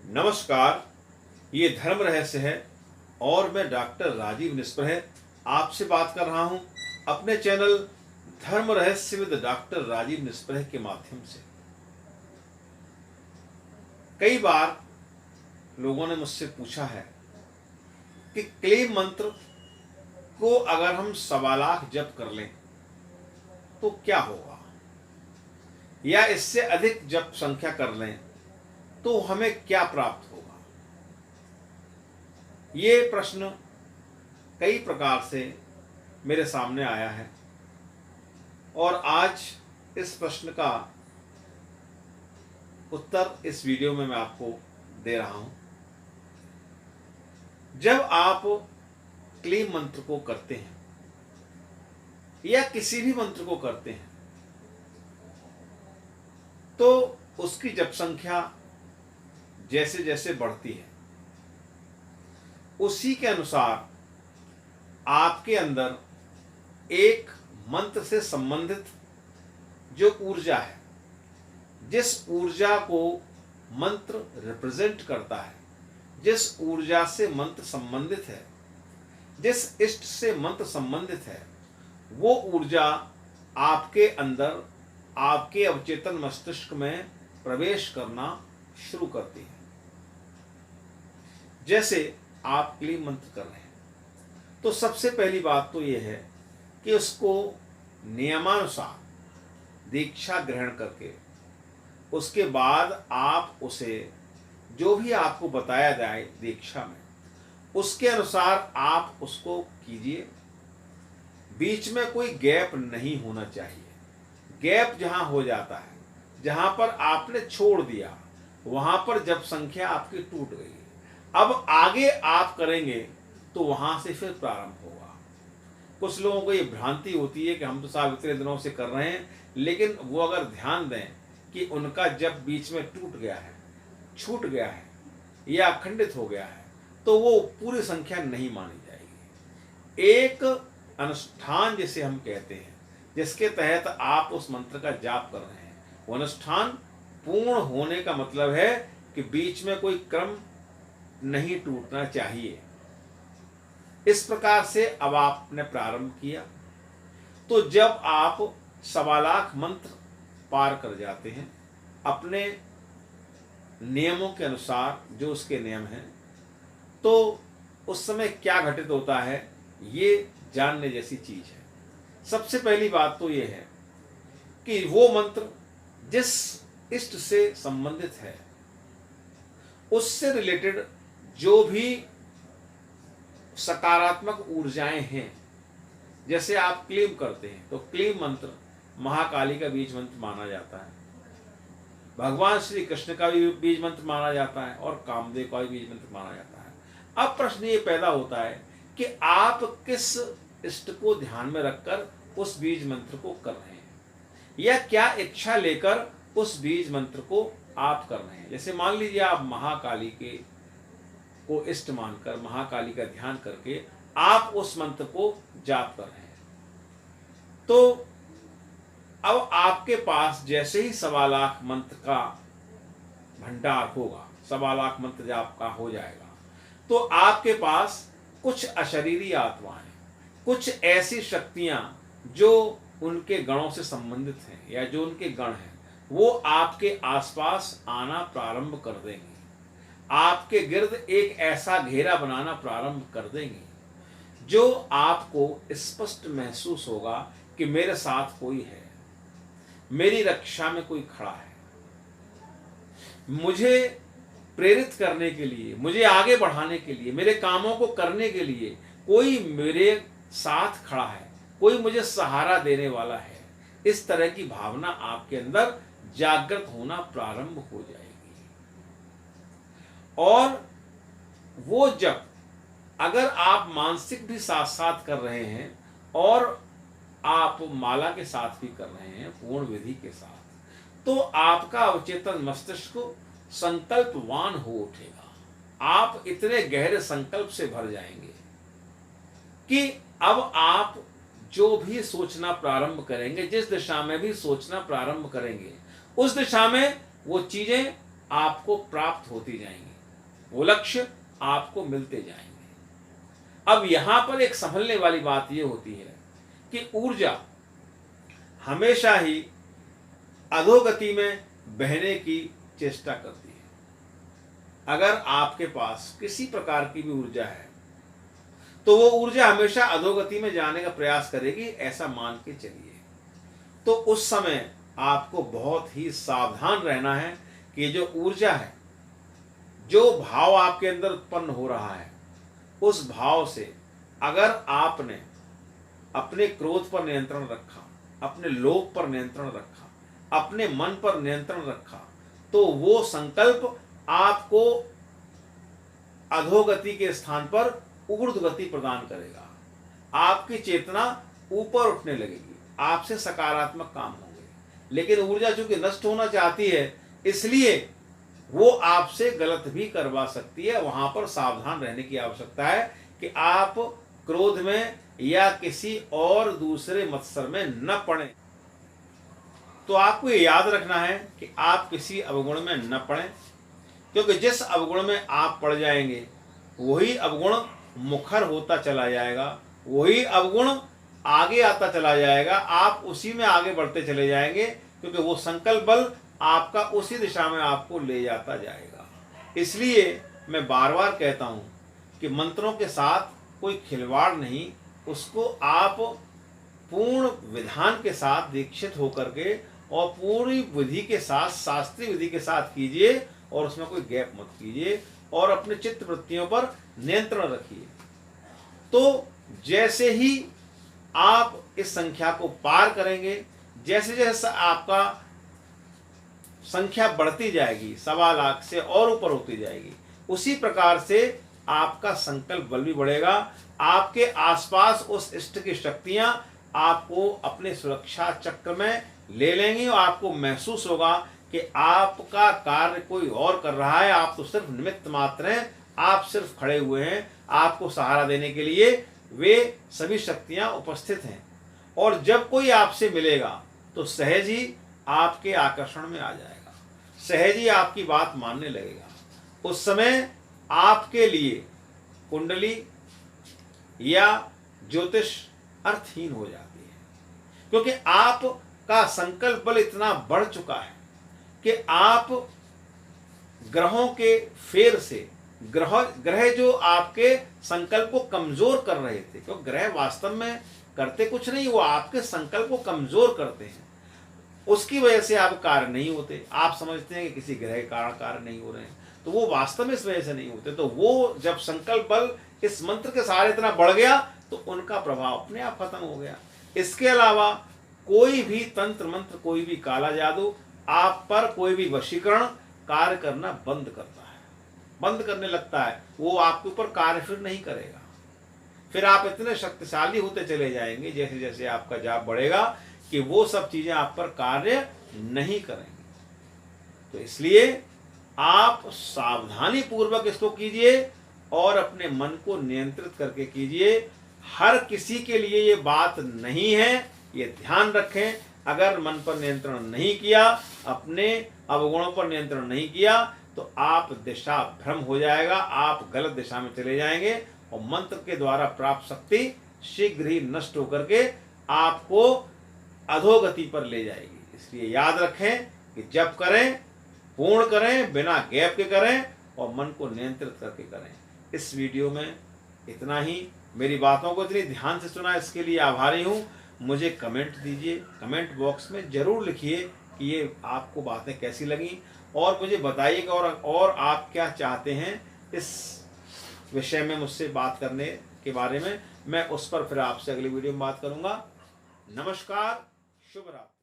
नमस्कार, ये धर्म रहस्य है और मैं डॉक्टर राजीव निस्पृह आपसे बात कर रहा हूँ अपने चैनल धर्म रहस्य विद डॉक्टर राजीव निस्पृह के माध्यम से। कई बार लोगों ने मुझसे पूछा है कि क्लेम मंत्र को अगर हम 1.25 जप कर लें तो क्या होगा, या इससे अधिक जप संख्या कर लें तो हमें क्या प्राप्त होगा। ये प्रश्न कई प्रकार से मेरे सामने आया है और आज इस प्रश्न का उत्तर इस वीडियो में मैं आपको दे रहा हूं। जब आप क्लीम मंत्र को करते हैं या किसी भी मंत्र को करते हैं तो उसकी जप संख्या जैसे जैसे बढ़ती है उसी के अनुसार आपके अंदर एक मंत्र से संबंधित जो ऊर्जा है, जिस ऊर्जा को मंत्र रिप्रेजेंट करता है, जिस ऊर्जा से मंत्र संबंधित है, जिस इष्ट से मंत्र संबंधित है, वो ऊर्जा आपके अंदर आपके अवचेतन मस्तिष्क में प्रवेश करना शुरू करती है। जैसे आप क्लीम मंत्र कर रहे हैं तो सबसे पहली बात तो यह है कि उसको नियमानुसार दीक्षा ग्रहण करके उसके बाद आप उसे जो भी आपको बताया जाए दीक्षा में उसके अनुसार आप उसको कीजिए। बीच में कोई गैप नहीं होना चाहिए। गैप जहां हो जाता है, जहां पर आपने छोड़ दिया, वहां पर जब संख्या आपकी टूट गई, अब आगे आप करेंगे तो वहां से फिर प्रारंभ होगा। कुछ लोगों को ये भ्रांति होती है कि हम तो साहब इतने दिनों से कर रहे हैं, लेकिन वो अगर ध्यान दें कि उनका जब बीच में टूट गया है, छूट गया है या अखंडित हो गया है तो वो पूरी संख्या नहीं मानी जाएगी। एक अनुष्ठान जिसे हम कहते हैं, जिसके तहत आप उस मंत्र का जाप कर रहे हैं, वो अनुष्ठान पूर्ण होने का मतलब है कि बीच में कोई क्रम नहीं टूटना चाहिए। इस प्रकार से अब आपने प्रारंभ किया तो जब आप 1.25 मंत्र पार कर जाते हैं अपने नियमों के अनुसार, जो उसके नियम हैं, तो उस समय क्या घटित होता है ये जानने जैसी चीज है। सबसे पहली बात तो ये है कि वो मंत्र जिस इष्ट से संबंधित है उससे रिलेटेड जो भी सकारात्मक ऊर्जाएं हैं, जैसे आप क्लीम करते हैं तो क्लीम मंत्र महाकाली का बीज मंत्र माना जाता है, भगवान श्री कृष्ण का भी बीज मंत्र माना जाता है और कामदेव का भी बीज मंत्र माना जाता है। अब प्रश्न ये पैदा होता है कि आप किस इष्ट को ध्यान में रखकर उस बीज मंत्र को कर रहे हैं, या क्या इच्छा लेकर उस बीज मंत्र को आप कर रहे हैं। जैसे मान लीजिए आप महाकाली को इष्ट मानकर महाकाली का ध्यान करके आप उस मंत्र को जाप कर रहे हैं, तो अब आपके पास जैसे ही 1.25 मंत्र का भंडार होगा, 1.25 मंत्र जाप का हो जाएगा, तो आपके पास कुछ अशरीरी आत्माएं, कुछ ऐसी शक्तियां जो उनके गणों से संबंधित हैं या जो उनके गण हैं, वो आपके आसपास आना प्रारंभ कर देंगे। आपके गिर्द एक ऐसा घेरा बनाना प्रारंभ कर देंगे जो आपको स्पष्ट महसूस होगा कि मेरे साथ कोई है, मेरी रक्षा में कोई खड़ा है, मुझे प्रेरित करने के लिए, मुझे आगे बढ़ाने के लिए, मेरे कामों को करने के लिए कोई मेरे साथ खड़ा है, कोई मुझे सहारा देने वाला है। इस तरह की भावना आपके अंदर जागृत होना प्रारंभ हो जाएगी। और वो जब अगर आप मानसिक भी साथ साथ कर रहे हैं और आप माला के साथ भी कर रहे हैं पूर्ण विधि के साथ, तो आपका अवचेतन मस्तिष्क संकल्पवान हो उठेगा। आप इतने गहरे संकल्प से भर जाएंगे कि अब आप जो भी सोचना प्रारंभ करेंगे, जिस दिशा में भी सोचना प्रारंभ करेंगे, उस दिशा में वो चीजें आपको प्राप्त होती जाएंगी। वो लक्ष्य आपको मिलते जाएंगे। अब यहां पर एक संभलने वाली बात यह होती है कि ऊर्जा हमेशा ही अधोगति में बहने की चेष्टा करती है। अगर आपके पास किसी प्रकार की भी ऊर्जा है तो वो ऊर्जा हमेशा अधोगति में जाने का प्रयास करेगी, ऐसा मान के चलिए। तो उस समय आपको बहुत ही सावधान रहना है कि जो ऊर्जा है, जो भाव आपके अंदर उत्पन्न हो रहा है, उस भाव से अगर आपने अपने क्रोध पर नियंत्रण रखा, अपने लोभ पर नियंत्रण रखा, अपने मन पर नियंत्रण रखा, तो वो संकल्प आपको अधोगति के स्थान पर ऊर्ध्व गति प्रदान करेगा। आपकी चेतना ऊपर उठने लगेगी, आपसे सकारात्मक काम होंगे। लेकिन ऊर्जा चूंकि नष्ट होना चाहती है, इसलिए वो आपसे गलत भी करवा सकती है। वहां पर सावधान रहने की आवश्यकता है कि आप क्रोध में या किसी और दूसरे मत्सर में न पड़े। तो आपको ये याद रखना है कि आप किसी अवगुण में न पड़ें, क्योंकि जिस अवगुण में आप पड़ जाएंगे वही अवगुण मुखर होता चला जाएगा, वही अवगुण आगे आता चला जाएगा, आप उसी में आगे बढ़ते चले जाएंगे, क्योंकि वो संकल्प बल आपका उसी दिशा में आपको ले जाता जाएगा। इसलिए मैं बार बार कहता हूँ कि मंत्रों के साथ कोई खिलवाड़ नहीं, उसको आप पूर्ण विधान के साथ दीक्षित होकर के और पूरी विधि के साथ, शास्त्रीय विधि के साथ कीजिए और उसमें कोई गैप मत कीजिए और अपने चित्त वृत्तियों पर नियंत्रण रखिए। तो जैसे ही आप इस संख्या को पार करेंगे, जैसे जैसे आपका संख्या बढ़ती जाएगी, 1.25 लाख से और ऊपर होती जाएगी, उसी प्रकार से आपका संकल्प बल भी बढ़ेगा। आपके आसपास उस इष्ट की शक्तियां आपको अपने सुरक्षा चक्र में ले लेंगी और आपको महसूस होगा कि आपका कार्य कोई और कर रहा है, आप तो सिर्फ निमित्त मात्र हैं, आप सिर्फ खड़े हुए हैं। आपको सहारा देने के लिए वे सभी शक्तियां उपस्थित हैं और जब कोई आपसे मिलेगा तो सहज ही आपके आकर्षण में आ जाएगा, सहज ही आपकी बात मानने लगेगा। उस समय आपके लिए कुंडली या ज्योतिष अर्थहीन हो जाती है, क्योंकि आपका संकल्प बल इतना बढ़ चुका है कि आप ग्रहों के फेर से, ग्रह जो आपके संकल्प को कमजोर कर रहे थे, क्योंकि ग्रह वास्तव में करते कुछ नहीं, वो आपके संकल्प को कमजोर करते हैं, उसकी वजह से आप कार्य नहीं होते। आप समझते हैं कि किसी ग्रह के कारण कार्य नहीं हो रहे हैं, तो वो वास्तव में इस वजह से नहीं होते। तो वो जब संकल्प बल इस मंत्र के सहारे इतना बढ़ गया तो उनका प्रभाव अपने आप खत्म हो गया। इसके अलावा कोई भी तंत्र मंत्र, कोई भी काला जादू आप पर, कोई भी वशीकरण कार्य करना बंद करता है, बंद करने लगता है। वो आपके ऊपर कार्य फिर नहीं करेगा। फिर आप इतने शक्तिशाली होते चले जाएंगे जैसे जैसे आपका जाप बढ़ेगा कि वो सब चीजें आप पर कार्य नहीं करेंगी। तो इसलिए आप सावधानी पूर्वक इसको कीजिए और अपने मन को नियंत्रित करके कीजिए। हर किसी के लिए ये बात नहीं है, ये ध्यान रखें। अगर मन पर नियंत्रण नहीं किया, अपने अवगुणों पर नियंत्रण नहीं किया, तो आप दिशा भ्रम हो जाएगा, आप गलत दिशा में चले जाएंगे और मंत्र के द्वारा प्राप्त शक्ति शीघ्र ही नष्ट होकर के आपको अधोगति पर ले जाएगी। इसलिए याद रखें कि जब करें पूर्ण करें, बिना गैप के करें और मन को नियंत्रित करके करें। इस वीडियो में इतना ही। मेरी बातों को इतनी ध्यान से सुना, इसके लिए आभारी हूँ। मुझे कमेंट दीजिए, कमेंट बॉक्स में ज़रूर लिखिए कि ये आपको बातें कैसी लगी और मुझे बताइएगा और आप क्या चाहते हैं इस विषय में मुझसे बात करने के बारे में। मैं उस पर फिर आपसे अगली वीडियो में बात करूँगा। नमस्कार, शुभ रात्रि।